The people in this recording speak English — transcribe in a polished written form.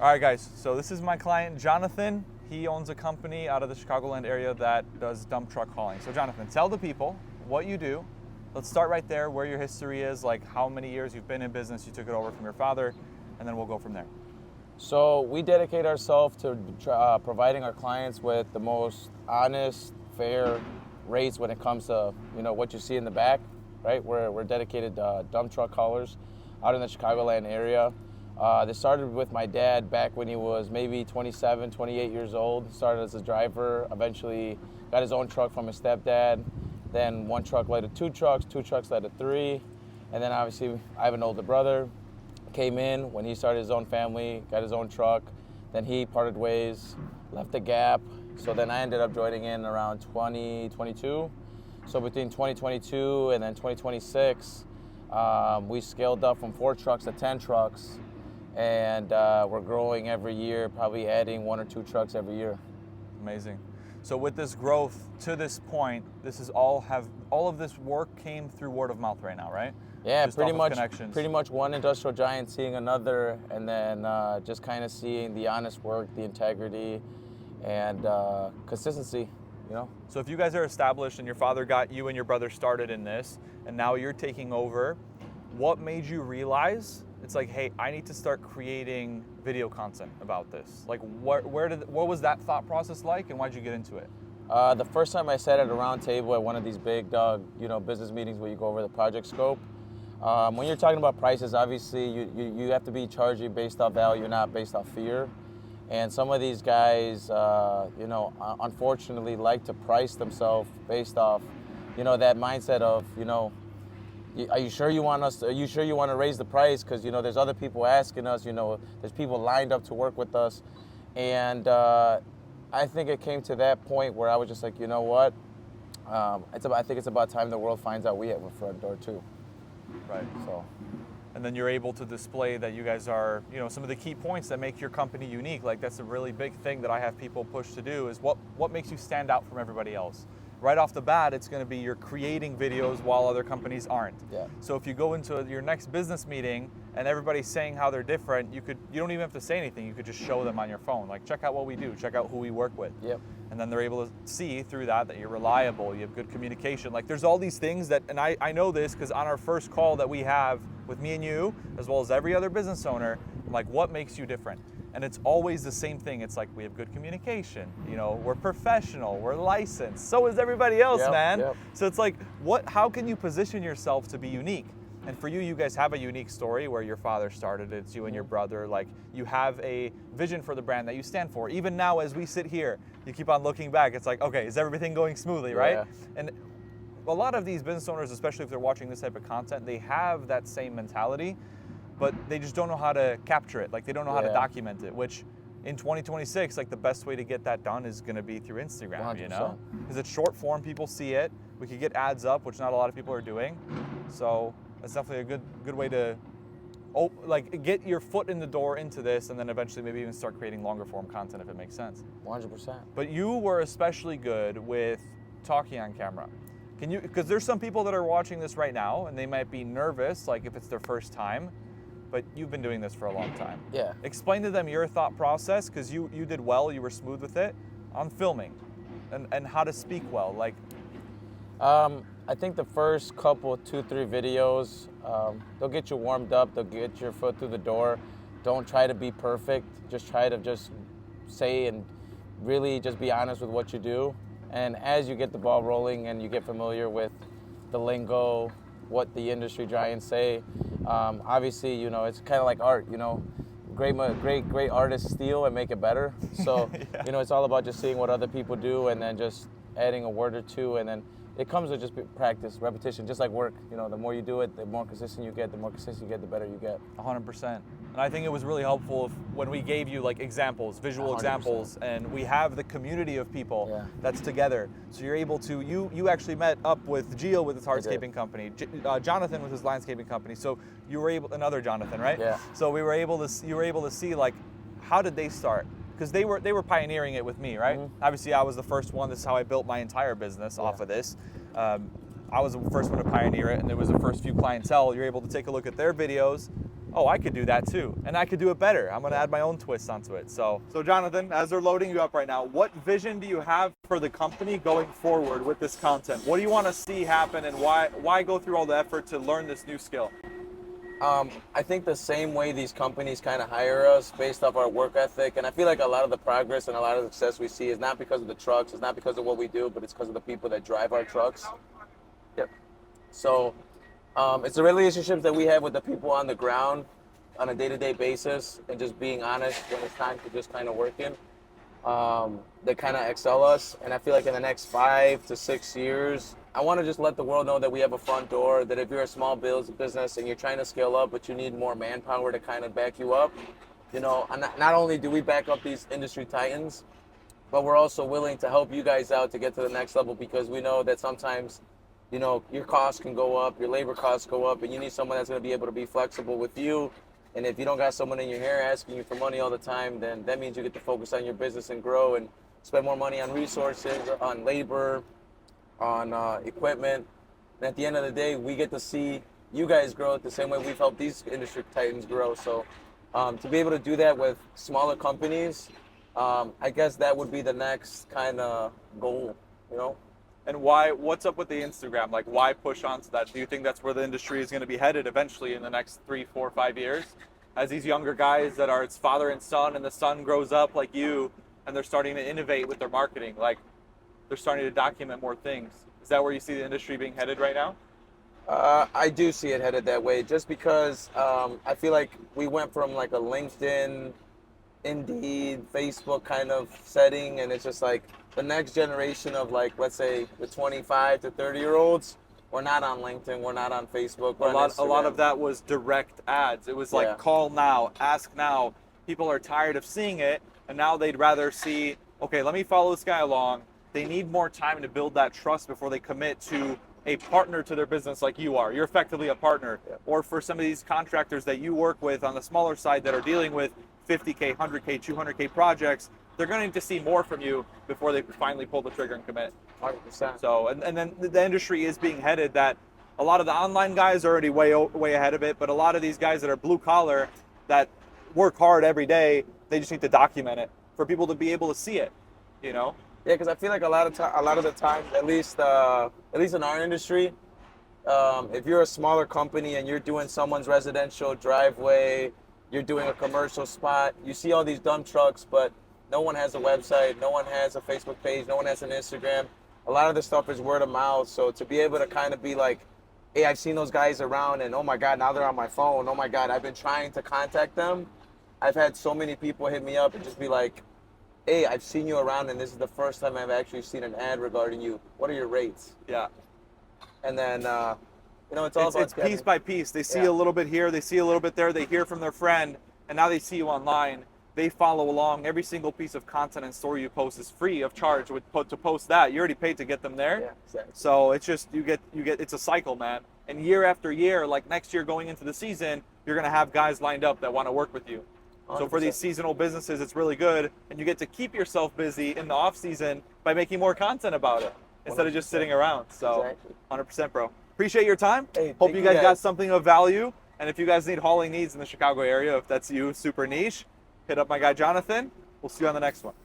All right, guys, so this is my client, Jonathan. He owns a company out of the Chicagoland area that does dump truck hauling. So Jonathan, tell the people what you do. Let's start right there, where your history is, like how many years you've been in business, you took it over from your father, and then we'll go from there. So we dedicate ourselves to providing our clients with the most honest, fair rates when it comes to what you see in the back, right? We're dedicated dump truck haulers out in the Chicagoland area. This started with my dad back when he was maybe 27, 28 years old. Started as a driver, eventually got his own truck from his stepdad. Then one truck led to two trucks led to three. And then obviously I have an older brother. Came in when he started his own family, got his own truck. Then he parted ways, left the Gap. So then I ended up joining in around 2022. So between 2022 and then 2026, we scaled up from 4 trucks to 10 trucks. And we're growing every year, probably adding 1 or 2 trucks every year. Amazing. So with this growth to this point, this is all of this work came through word of mouth right now, right? Yeah, Just pretty off of much. connections. Pretty much one industrial giant seeing another, and then just kind of seeing the honest work, the integrity, and consistency. So if you guys are established and your father got you and your brother started in this, and now you're taking over, what made you realize it's like, hey, I need to start creating video content about this? Like, what was that thought process like, and why'd you get into it? The first time I sat at a round table at one of these big business meetings where you go over the project scope, when you're talking about prices, obviously you have to be charging based off value, not based off fear. And some of these guys, unfortunately like to price themselves based off, that mindset of, are you sure you want to raise the price? Because, there's other people asking us, there's people lined up to work with us. And I think it came to that point where I was just like, you know what? I think it's about time the world finds out we have a front door too. Right. So. And then you're able to display that you guys are, some of the key points that make your company unique. Like, that's a really big thing that I have people push to do, is what makes you stand out from everybody else. Right off the bat, it's going to be you're creating videos while other companies aren't. Yeah. So if you go into your next business meeting and everybody's saying how they're different, you don't even have to say anything. You could just show them on your phone. Like, check out what we do. Check out who we work with. Yep. And then they're able to see through that you're reliable. You have good communication. Like, there's all these things that, and I know this because on our first call that we have with me and you, as well as every other business owner, I'm like, what makes you different? And it's always the same thing. It's like, we have good communication. We're professional. We're licensed. So is everybody else, man. Yep. So it's like, how can you position yourself to be unique? And for you guys have a unique story where your father started it. It's you and your brother. Like, you have a vision for the brand that you stand for. Even now, as we sit here, you keep on looking back. It's like, okay, is everything going smoothly, right? Yeah. And a lot of these business owners, especially if they're watching this type of content, they have that same mentality, but they just don't know how to capture it. Like, they don't know how to document it, which in 2026, like, the best way to get that done is going to be through Instagram, 100%. Because it's short form, people see it. We could get ads up, which not a lot of people are doing. So that's definitely a good way to get your foot in the door into this, and then eventually maybe even start creating longer form content if it makes sense. 100%. But you were especially good with talking on camera. Because there's some people that are watching this right now and they might be nervous, like if it's their first time, but you've been doing this for a long time. Yeah. Explain to them your thought process, because you did well, you were smooth with it, on filming and how to speak well. Like, I think the first couple, 2-3 videos, they'll get you warmed up, they'll get your foot through the door. Don't try to be perfect. Just try to just say and really just be honest with what you do. And as you get the ball rolling and you get familiar with the lingo, what the industry giants say, obviously, it's kind of like art, great artists steal and make it better. So, Yeah. It's all about just seeing what other people do and then just adding a word or two, and then it comes with just practice, repetition, just like work. The more you do it, the more consistent you get. The more consistent you get, the better you get. 100%. And I think it was really helpful when we gave you like examples, visual 100%. examples, and we have the community of people Yeah. that's together. So you're able to, you actually met up with Gio with his hardscaping company, Jonathan with his landscaping company. So you were able, another Jonathan, right? Yeah. So you were able to see like, how did they start? Because they were pioneering it with me, right? Mm-hmm. Obviously, I was the first one. This is how I built my entire business off of this. I was the first one to pioneer it, and there was the first few clientele. You're able to take a look at their videos, oh, I could do that too, and I could do it better. I'm gonna add my own twist onto it. So Jonathan, as they're loading you up right now, what vision do you have for the company going forward with this content? What do you want to see happen, and why go through all the effort to learn this new skill? I think the same way these companies kind of hire us based off our work ethic, and I feel like a lot of the progress and a lot of the success we see is not because of the trucks, it's not because of what we do, but it's because of the people that drive our trucks. Yep. So it's the relationships that we have with the people on the ground on a day-to-day basis, and just being honest when it's time to just kind of work in. That kind of excel us, and I feel like in the next 5 to 6 years, I want to just let the world know that we have a front door, that if you're a small business and you're trying to scale up, but you need more manpower to kind of back you up, and not only do we back up these industry titans, but we're also willing to help you guys out to get to the next level, because we know that sometimes, your costs can go up, your labor costs go up, and you need someone that's going to be able to be flexible with you. And if you don't got someone in your hair asking you for money all the time, then that means you get to focus on your business and grow and spend more money on resources, on labor, on equipment. And at the end of the day, we get to see you guys grow the same way we've helped these industry titans grow. So to be able to do that with smaller companies, I guess that would be the next kind of goal, And what's up with the Instagram? Like, why push onto that? Do you think that's where the industry is going to be headed eventually in the next 3, 4, 5 years? As these younger guys that are, it's father and son, and the son grows up like you, and they're starting to innovate with their marketing. Like, they're starting to document more things. Is that where you see the industry being headed right now? I do see it headed that way, just because I feel like we went from like a LinkedIn, Indeed, Facebook kind of setting, and it's just like the next generation of, like, let's say the 25 to 30-year-olds, we're not on LinkedIn, we're not on Facebook, we're on Instagram. A lot of that was direct ads. It was like call now, ask now. People are tired of seeing it, and now they'd rather see, okay, let me follow this guy along. They need more time to build that trust before they commit to a partner to their business like you are. You're effectively a partner. Yeah. Or for some of these contractors that you work with on the smaller side that are dealing with 50K, 100K, 200K projects, they're going to need to see more from you before they finally pull the trigger and commit. 100%. So, and then the industry is being headed that a lot of the online guys are already way ahead of it, but a lot of these guys that are blue collar that work hard every day, they just need to document it for people to be able to see it, Yeah, because I feel like a lot of the time, at least in our industry, if you're a smaller company and you're doing someone's residential driveway, you're doing a commercial spot, you see all these dump trucks, but no one has a website, no one has a Facebook page, no one has an Instagram. A lot of this stuff is word of mouth. So to be able to kind of be like, hey, I've seen those guys around, and oh my God, now they're on my phone. Oh my God, I've been trying to contact them. I've had so many people hit me up and just be like, hey, I've seen you around, and this is the first time I've actually seen an ad regarding you. What are your rates? Yeah. And then, it's all about it's piece by piece. They see a little bit here, they see a little bit there, they hear from their friend, and now they see you online. They follow along. Every single piece of content and story you post is free of charge. To post that, you already paid to get them there. Yeah, exactly. So it's just you get it's a cycle, man. And year after year, like next year going into the season, you're gonna have guys lined up that want to work with you. 100%. So for these seasonal businesses, it's really good, and you get to keep yourself busy in the off season by making more content about it instead 100%. Of just sitting around. So exactly. 100%, bro. Appreciate your time. Hey, hope you guys got something of value. And if you guys need hauling needs in the Chicago area, if that's you, super niche, hit up my guy Jonathan. We'll see you on the next one.